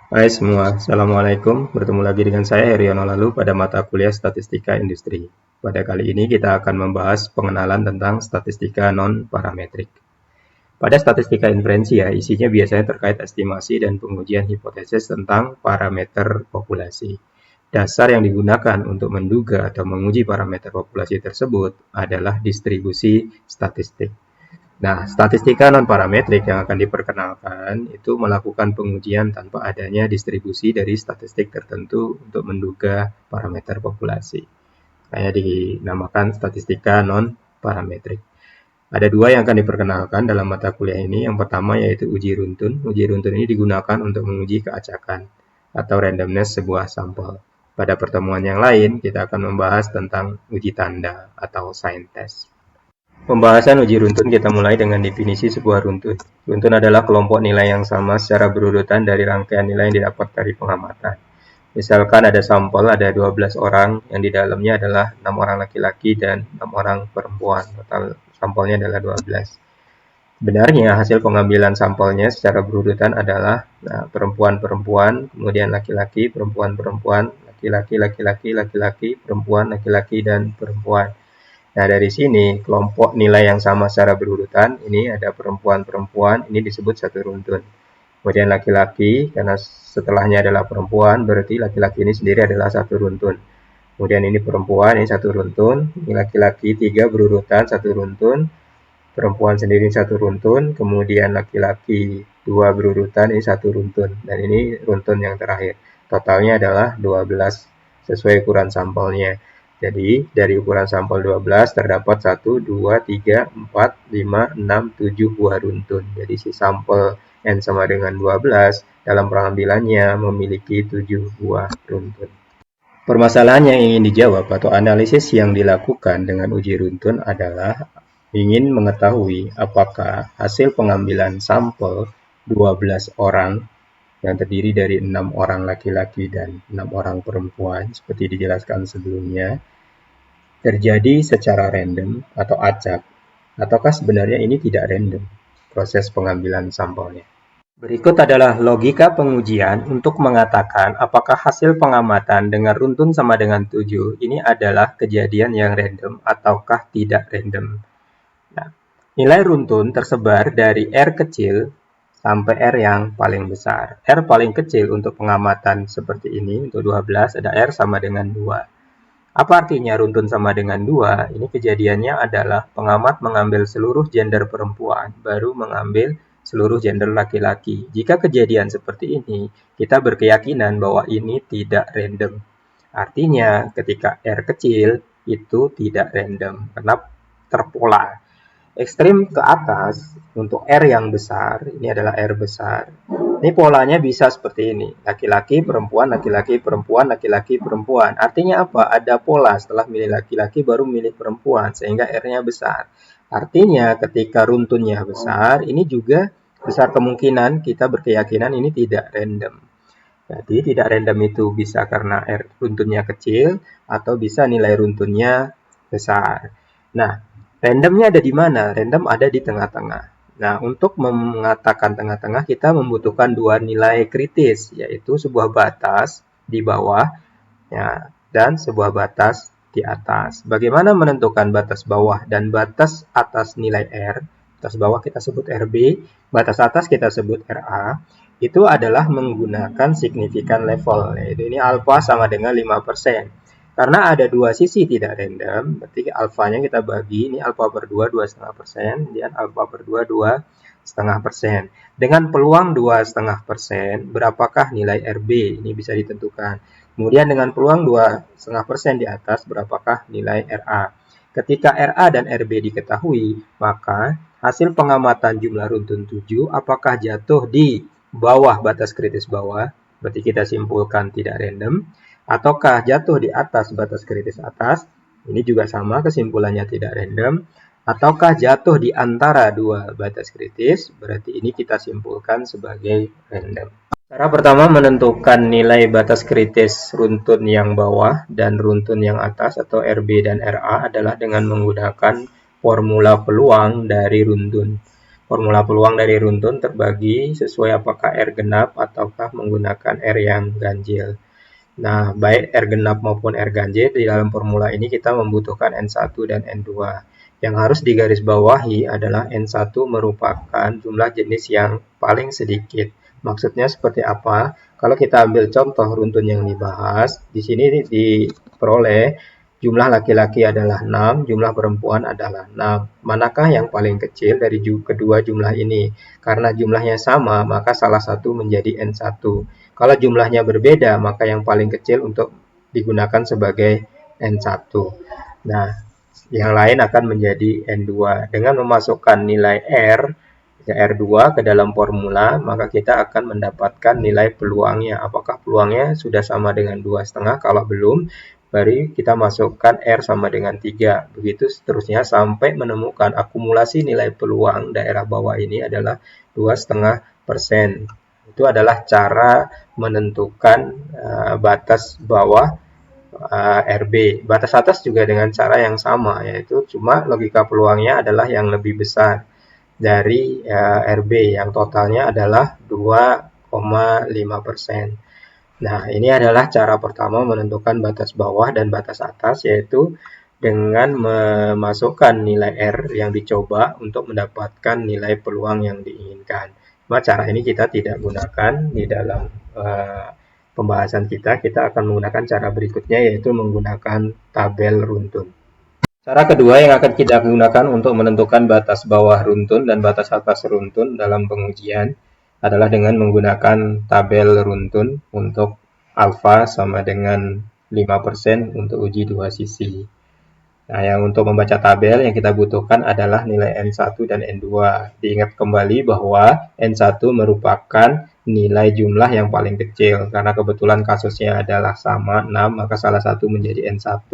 Hai semua, Assalamualaikum. Bertemu lagi dengan saya Heriono Lalu pada mata kuliah Statistika Industri. Pada kali ini kita akan membahas pengenalan tentang statistika non-parametrik. Pada statistika inferensia, isinya biasanya terkait estimasi dan pengujian hipotesis tentang parameter populasi. Dasar yang digunakan untuk menduga atau menguji parameter populasi tersebut adalah distribusi statistik. Nah, statistika non-parametrik yang akan diperkenalkan itu melakukan pengujian tanpa adanya distribusi dari statistik tertentu untuk menduga parameter populasi. Kayak dinamakan statistika non-parametrik. Ada dua yang akan diperkenalkan dalam mata kuliah ini. Yang pertama yaitu uji runtun. Uji runtun ini digunakan untuk menguji keacakan atau randomness sebuah sampel. Pada pertemuan yang lain, kita akan membahas tentang uji tanda atau sign test. Pembahasan uji runtun kita mulai dengan definisi sebuah runtun. Runtun adalah kelompok nilai yang sama secara berurutan dari rangkaian nilai yang didapat dari pengamatan. Misalkan ada sampel, ada 12 orang, yang di dalamnya adalah 6 orang laki-laki dan 6 orang perempuan. Total sampelnya adalah 12. Sebenarnya hasil pengambilan sampelnya secara berurutan adalah perempuan-perempuan, kemudian laki-laki, perempuan-perempuan, laki-laki, laki-laki, laki-laki, perempuan, laki-laki, dan perempuan. Nah, dari sini kelompok nilai yang sama secara berurutan, ini ada perempuan-perempuan, ini disebut satu runtun. Kemudian laki-laki, karena setelahnya adalah perempuan, berarti laki-laki ini sendiri adalah satu runtun. Kemudian ini perempuan, ini satu runtun, ini laki-laki 3 berurutan, satu runtun, perempuan sendiri satu runtun, kemudian laki-laki 2 berurutan, ini satu runtun, dan ini runtun yang terakhir. Totalnya adalah 12 sesuai ukuran sampelnya. Jadi dari ukuran sampel 12 terdapat 1, 2, 3, 4, 5, 6, 7 buah runtun. Jadi si sampel N sama dengan 12 dalam pengambilannya memiliki 7 buah runtun. Permasalahan yang ingin dijawab atau analisis yang dilakukan dengan uji runtun adalah ingin mengetahui apakah hasil pengambilan sampel 12 orang yang terdiri dari 6 orang laki-laki dan 6 orang perempuan seperti dijelaskan sebelumnya terjadi secara random atau acak, ataukah sebenarnya ini tidak random proses pengambilan sampelnya. Berikut adalah logika pengujian untuk mengatakan apakah hasil pengamatan dengan runtun sama dengan 7 ini adalah kejadian yang random ataukah tidak random. Nah, nilai runtun tersebar dari R kecil sampai R yang paling besar. R paling kecil untuk pengamatan seperti ini, untuk 12 ada R sama dengan 2. Apa artinya runtun sama dengan 2? Ini kejadiannya adalah pengamat mengambil seluruh gender perempuan, baru mengambil seluruh gender laki-laki. Jika kejadian seperti ini, kita berkeyakinan bahwa ini tidak random. Artinya, ketika R kecil, itu tidak random, karena terpola. Ekstrim ke atas, untuk R yang besar, ini adalah R besar. Ini polanya bisa seperti ini. Laki-laki, perempuan, laki-laki, perempuan, laki-laki, perempuan. Artinya apa? Ada pola setelah milih laki-laki baru milih perempuan, sehingga R-nya besar. Artinya ketika runtunnya besar, ini juga besar kemungkinan kita berkeyakinan ini tidak random. Jadi tidak random itu bisa karena R runtunnya kecil atau bisa nilai runtunnya besar. Nah, randomnya ada di mana? Random ada di tengah-tengah. Nah, untuk mengatakan tengah-tengah kita membutuhkan dua nilai kritis, yaitu sebuah batas di bawah ya, dan sebuah batas di atas. Bagaimana menentukan batas bawah dan batas atas nilai R? Batas bawah kita sebut RB, batas atas kita sebut RA. Itu adalah menggunakan signifikan level, yaitu ini alfa sama dengan 5%. Karena ada dua sisi tidak random, berarti alfanya kita bagi, ini alfa per 2, 2,5%, dan alfa per 2, 2,5%. Dengan peluang 2,5%, berapakah nilai RB? Ini bisa ditentukan. Kemudian dengan peluang 2,5% di atas, berapakah nilai RA? Ketika RA dan RB diketahui, maka hasil pengamatan jumlah runtun 7 apakah jatuh di bawah batas kritis bawah, berarti kita simpulkan tidak random, ataukah jatuh di atas batas kritis atas, ini juga sama kesimpulannya tidak random, ataukah jatuh di antara dua batas kritis, berarti ini kita simpulkan sebagai random. Cara pertama menentukan nilai batas kritis runtun yang bawah dan runtun yang atas atau RB dan RA adalah dengan menggunakan formula peluang dari runtun. Formula peluang dari runtun terbagi sesuai apakah R genap ataukah menggunakan R yang ganjil. Nah, baik R genap maupun R ganjil, di dalam formula ini kita membutuhkan N1 dan N2. Yang harus digarisbawahi adalah N1 merupakan jumlah jenis yang paling sedikit. Maksudnya seperti apa? Kalau kita ambil contoh runtun yang dibahas, di sini diperoleh jumlah laki-laki adalah 6, jumlah perempuan adalah 6. Manakah yang paling kecil dari kedua jumlah ini? Karena jumlahnya sama, maka salah satu menjadi N1. Kalau jumlahnya berbeda, maka yang paling kecil untuk digunakan sebagai N1. Nah, yang lain akan menjadi N2. Dengan memasukkan nilai R, R2 ke dalam formula, maka kita akan mendapatkan nilai peluangnya. Apakah peluangnya sudah sama dengan 2,5? Kalau belum, baru kita masukkan R sama dengan 3. Begitu seterusnya sampai menemukan akumulasi nilai peluang daerah bawah ini adalah 2,5%. Itu adalah cara menentukan batas bawah RB. Batas atas juga dengan cara yang sama, yaitu cuma logika peluangnya adalah yang lebih besar dari RB yang totalnya adalah 2,5%. Nah, ini adalah cara pertama menentukan batas bawah dan batas atas, yaitu dengan memasukkan nilai R yang dicoba untuk mendapatkan nilai peluang yang diinginkan. Cuma cara ini kita tidak gunakan di dalam pembahasan kita akan menggunakan cara berikutnya, yaitu menggunakan tabel runtun. Cara kedua yang akan kita gunakan untuk menentukan batas bawah runtun dan batas atas runtun dalam pengujian adalah dengan menggunakan tabel runtun untuk alfa sama dengan 5% untuk uji dua sisi. Nah, yang untuk membaca tabel yang kita butuhkan adalah nilai N1 dan N2. Diingat kembali bahwa N1 merupakan nilai jumlah yang paling kecil. Karena kebetulan kasusnya adalah sama 6, maka salah satu menjadi N1.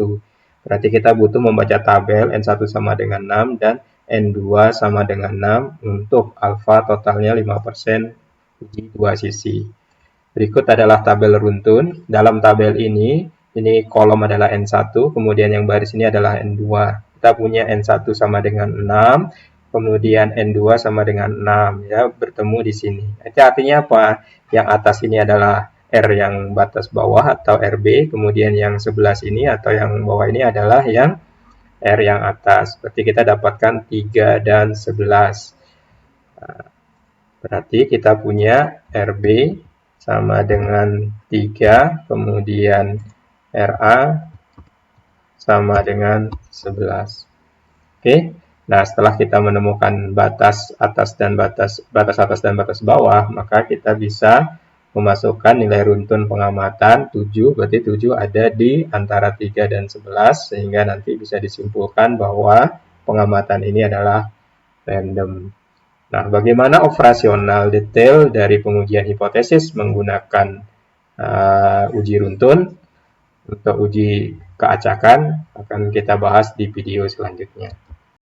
Berarti kita butuh membaca tabel N1 sama dengan 6 dan N2 sama dengan 6 untuk alfa totalnya 5% uji dua sisi. Berikut adalah tabel runtun. Dalam tabel ini kolom adalah N1, kemudian yang baris ini adalah N2. Kita punya N1 sama dengan 6, kemudian N2 sama dengan 6, ya, bertemu di sini. Itu artinya apa? Yang atas ini adalah R yang batas bawah atau RB, kemudian yang sebelah sini atau yang bawah ini adalah yang R yang atas. Berarti kita dapatkan 3 dan 11. Berarti kita punya RB sama dengan 3, kemudian RA sama dengan 11. Oke. Nah, setelah kita menemukan batas atas dan batas atas dan batas bawah, maka kita bisa memasukkan nilai runtun pengamatan 7, berarti 7 ada di antara 3 dan 11, sehingga nanti bisa disimpulkan bahwa pengamatan ini adalah random. Nah, bagaimana operasional detail dari pengujian hipotesis menggunakan uji runtun? Untuk uji keacakan akan kita bahas di video selanjutnya.